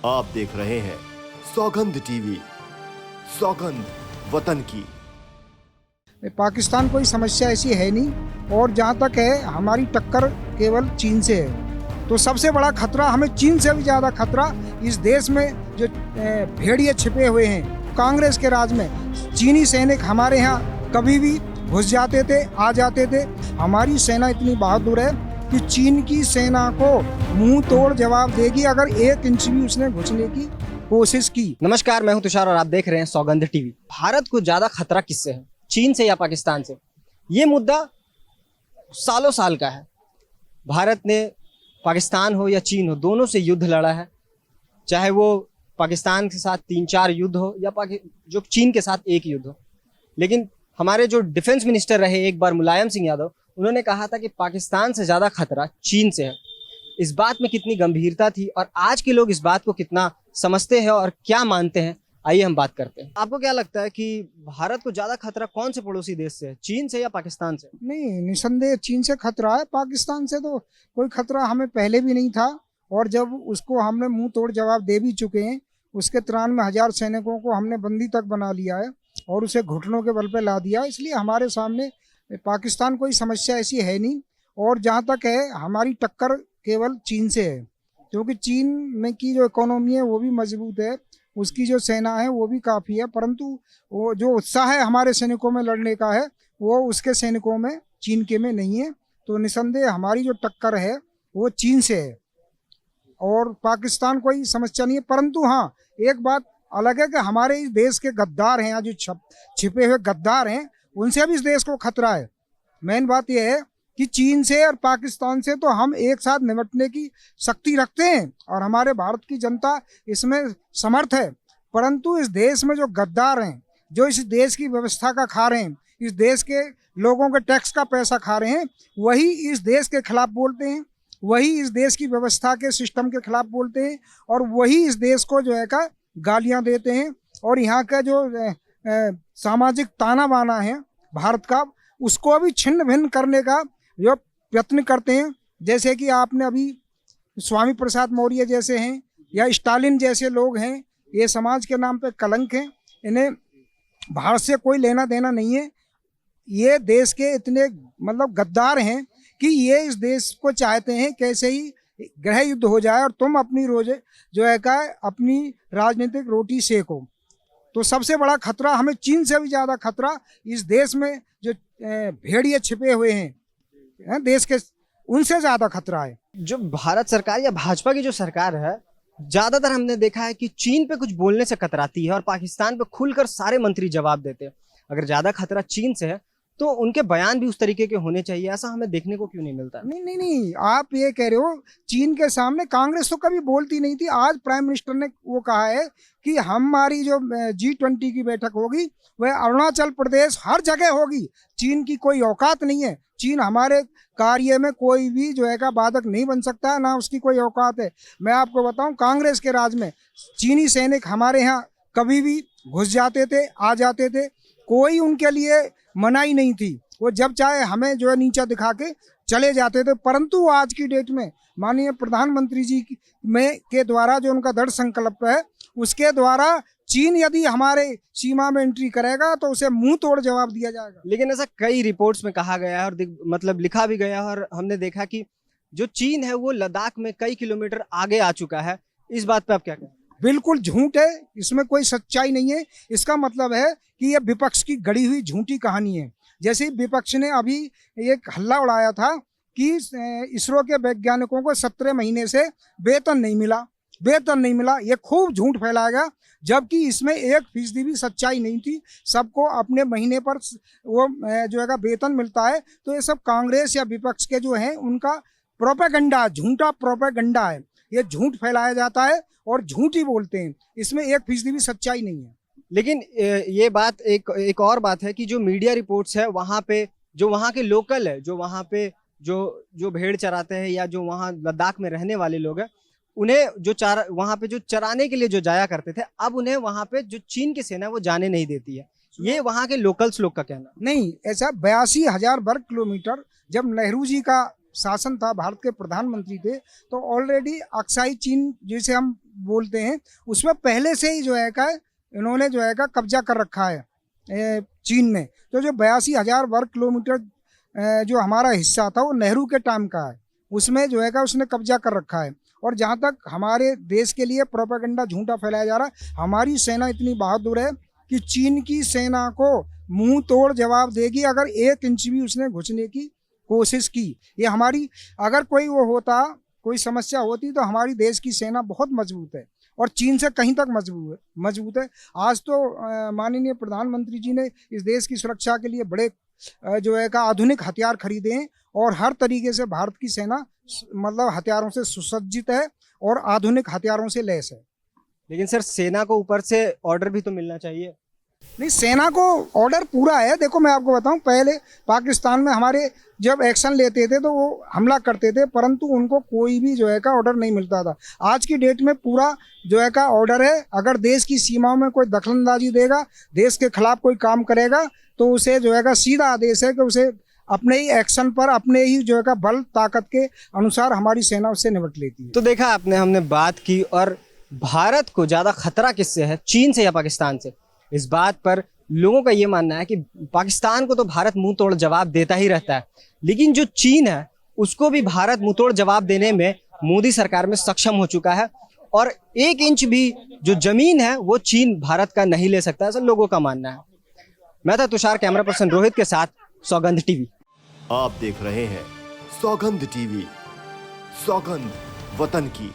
आप देख रहे हैं सौगंध टीवी, सौगंध वतन की। पाकिस्तान कोई समस्या ऐसी है नहीं, और जहाँ तक है हमारी टक्कर केवल चीन से है। तो सबसे बड़ा खतरा, हमें चीन से भी ज़्यादा खतरा इस देश में जो भेड़िए छिपे हुए हैं कांग्रेस के राज में। चीनी सैनिक हमारे यहाँ कभी भी घुस जाते थे, आ जाते थे। हमारी सेना इतनी बहादुर है कि चीन की सेना को मुंह तोड़ जवाब देगी अगर 1 इंच भी उसने घुसने की कोशिश की। नमस्कार, मैं हूं तुषार और आप देख रहे हैं सौगंध टीवी। भारत को ज्यादा खतरा किससे है, चीन से या पाकिस्तान से? ये मुद्दा सालों साल का है। भारत ने पाकिस्तान हो या चीन हो, दोनों से युद्ध लड़ा है। चाहे वो पाकिस्तान के साथ 3-4 युद्ध हो या जो चीन के साथ एक युद्ध हो। लेकिन हमारे जो डिफेंस मिनिस्टर रहे एक बार, मुलायम सिंह यादव, उन्होंने कहा था कि पाकिस्तान से ज्यादा खतरा चीन से है। इस बात में कितनी गंभीरता थी और आज के लोग इस बात को कितना समझते हैं और क्या मानते हैं, आइए हम बात करते हैं। आपको क्या लगता है कि भारत को ज्यादा खतरा कौन से पड़ोसी देश से है, चीन से या पाकिस्तान से? नहीं, निसंदेह चीन से खतरा है। पाकिस्तान से तो कोई खतरा हमें पहले भी नहीं था, और जब उसको हमने मुंह तोड़ जवाब दे भी चुके हैं। उसके 93,000 सैनिकों को हमने बंदी तक बना लिया है और उसे घुटनों के बल पे ला दिया। इसलिए हमारे सामने पाकिस्तान कोई समस्या ऐसी है नहीं, और जहाँ तक है हमारी टक्कर केवल चीन से है, क्योंकि चीन में की जो इकोनॉमी है वो भी मजबूत है, उसकी जो सेना है वो भी काफ़ी है, परंतु वो जो उत्साह है हमारे सैनिकों में लड़ने का है वो उसके सैनिकों में, चीन के में नहीं है। तो निसंदेह हमारी जो टक्कर है वो चीन से है, और पाकिस्तान कोई समस्या नहीं है। परंतु हाँ, एक बात अलग है कि हमारे इस देश के गद्दार हैं, जो छिपे हुए गद्दार हैं, उनसे भी इस देश को खतरा है। मेन बात यह है कि चीन से और पाकिस्तान से तो हम एक साथ निपटने की शक्ति रखते हैं और हमारे भारत की जनता इसमें समर्थ है। परंतु इस देश में जो गद्दार हैं, जो इस देश की व्यवस्था का खा रहे हैं, इस देश के लोगों के टैक्स का पैसा खा रहे हैं, वही इस देश के खिलाफ बोलते हैं, वही इस देश की व्यवस्था के सिस्टम के खिलाफ बोलते हैं, और वही इस देश को जो है का गालियाँ देते हैं। और यहाँ का जो सामाजिक ताना बाना है भारत का, उसको अभी छिन्न भिन्न करने का जो प्रयत्न करते हैं। जैसे कि आपने अभी स्वामी प्रसाद मौर्य जैसे हैं या स्टालिन जैसे लोग हैं, ये समाज के नाम पे कलंक हैं। इन्हें भारत से कोई लेना देना नहीं है। ये देश के इतने मतलब गद्दार हैं कि ये इस देश को चाहते हैं कैसे ही गृह युद्ध हो जाए और तुम अपनी रोज जो है का अपनी राजनीतिक रोटी सेको। तो सबसे बड़ा खतरा, हमें चीन से भी ज़्यादा खतरा इस देश में जो भेड़िए छिपे हुए हैं देश के, उनसे ज़्यादा खतरा है। जो भारत सरकार या भाजपा की जो सरकार है, ज्यादातर हमने देखा है कि चीन पे कुछ बोलने से कतराती है और पाकिस्तान पे खुलकर सारे मंत्री जवाब देते हैं। अगर ज्यादा खतरा चीन से है तो उनके बयान भी उस तरीके के होने चाहिए। ऐसा हमें देखने को क्यों नहीं मिलता? नहीं, आप ये कह रहे हो चीन के सामने कांग्रेस तो कभी बोलती नहीं थी। आज प्राइम मिनिस्टर ने वो कहा है कि हमारी जो G20 की बैठक होगी वह अरुणाचल प्रदेश हर जगह होगी। चीन की कोई औकात नहीं है, चीन हमारे कार्य में कोई भी जो है का बाधक नहीं बन सकता है, ना उसकी कोई औकात है। मैं आपको बताऊं, कांग्रेस के राज में चीनी सैनिक हमारे यहाँ कभी भी घुस जाते थे, आ जाते थे, कोई उनके लिए मनाही नहीं थी। वो जब चाहे हमें जो है नीचा दिखा के चले जाते थे। परंतु आज की डेट में माननीय प्रधानमंत्री जी के द्वारा जो उनका दृढ़ संकल्प है, उसके द्वारा चीन यदि हमारे सीमा में एंट्री करेगा तो उसे मुंह तोड़ जवाब दिया जाएगा। लेकिन ऐसा कई रिपोर्ट्स में कहा गया है और मतलब लिखा भी गया है, और हमने देखा कि जो चीन है वो लद्दाख में कई किलोमीटर आगे आ चुका है। इस बात पे आप क्या कहें? बिल्कुल झूठ है, इसमें कोई सच्चाई नहीं है। इसका मतलब है कि ये विपक्ष की गढ़ी हुई झूठी कहानी है। जैसे विपक्ष ने अभी एक हल्ला उड़ाया था कि इसरो के वैज्ञानिकों को 17 महीने से वेतन नहीं मिला। ये खूब झूठ फैलाएगा, जबकि इसमें 1% भी सच्चाई नहीं थी। सबको अपने महीने पर वो जो है वेतन मिलता है। तो ये सब कांग्रेस या विपक्ष के जो हैं उनका प्रोपेगेंडा, झूठा प्रोपेगेंडा है। ये झूठ फैलाया जाता है और झूठ ही बोलते हैं, इसमें 1% भी सच्चाई नहीं है। लेकिन ये बात एक और बात है कि जो मीडिया रिपोर्ट्स है वहाँ पे जो वहाँ के लोकल है, जो वहाँ पे जो भेड़ चराते हैं या जो वहाँ लद्दाख में रहने वाले लोग हैं, उन्हें जो वहाँ पे जो चराने के लिए जो जाया करते थे, अब उन्हें वहाँ पे जो चीन की सेना वो जाने नहीं देती है। ये वहाँ के लोकल्स लोग का कहना। नहीं, ऐसा 82,000 वर्ग किलोमीटर जब नेहरू जी का शासन था, भारत के प्रधानमंत्री थे, तो ऑलरेडी अक्साई चीन जिसे हम बोलते हैं उसमें पहले से ही जो है का इन्होंने जो है का कब्जा कर रखा है चीन ने। तो जो 82,000 वर्ग किलोमीटर जो हमारा हिस्सा था वो नेहरू के टाइम का है, उसमें जो है का उसने कब्जा कर रखा है। और जहाँ तक हमारे देश के लिए प्रोपेगेंडा झूठा फैलाया जा रहा है, हमारी सेना इतनी बहादुर है कि चीन की सेना को मुंह तोड़ जवाब देगी अगर 1 इंच भी उसने घुसने की कोशिश की। ये हमारी अगर कोई वो होता, कोई समस्या होती तो हमारी देश की सेना बहुत मजबूत है और चीन से कहीं तक मजबूत है। आज तो माननीय प्रधानमंत्री जी ने इस देश की सुरक्षा के लिए बड़े जो है का आधुनिक हथियार खरीदे हैं और हर तरीके से भारत की सेना मतलब हथियारों से सुसज्जित है और आधुनिक हथियारों से लैस है। लेकिन सर सेना को ऊपर से ऑर्डर भी तो मिलना चाहिए। नहीं, सेना को ऑर्डर पूरा है। देखो मैं आपको बताऊं, पहले पाकिस्तान में हमारे जब एक्शन लेते थे तो वो हमला करते थे, परंतु उनको कोई भी जो है का ऑर्डर नहीं मिलता था। आज की डेट में पूरा जो है का ऑर्डर है। अगर देश की सीमाओं में कोई दखलंदाजी देगा, देश के खिलाफ कोई काम करेगा, तो उसे जो है का सीधा आदेश है कि उसे अपने ही एक्शन पर, अपने ही जो है का बल ताकत के अनुसार हमारी सेना उससे निपट लेती है। तो देखा आपने, हमने बात की, और भारत को ज़्यादा खतरा किससे है, चीन से या पाकिस्तान से? इस बात पर लोगों का ये मानना है कि पाकिस्तान को तो भारत मुंह तोड़ जवाब देता ही रहता है, लेकिन जो चीन है उसको भी भारत मुंह तोड़ जवाब देने में मोदी सरकार में सक्षम हो चुका है। और 1 इंच भी जो जमीन है वो चीन भारत का नहीं ले सकता, ऐसा लोगों का मानना है। मैं था तुषार, कैमरा पर्सन रोहित के साथ, सौगंध टीवी। आप देख रहे हैं सौगंध टीवी, सौगंध वतन की।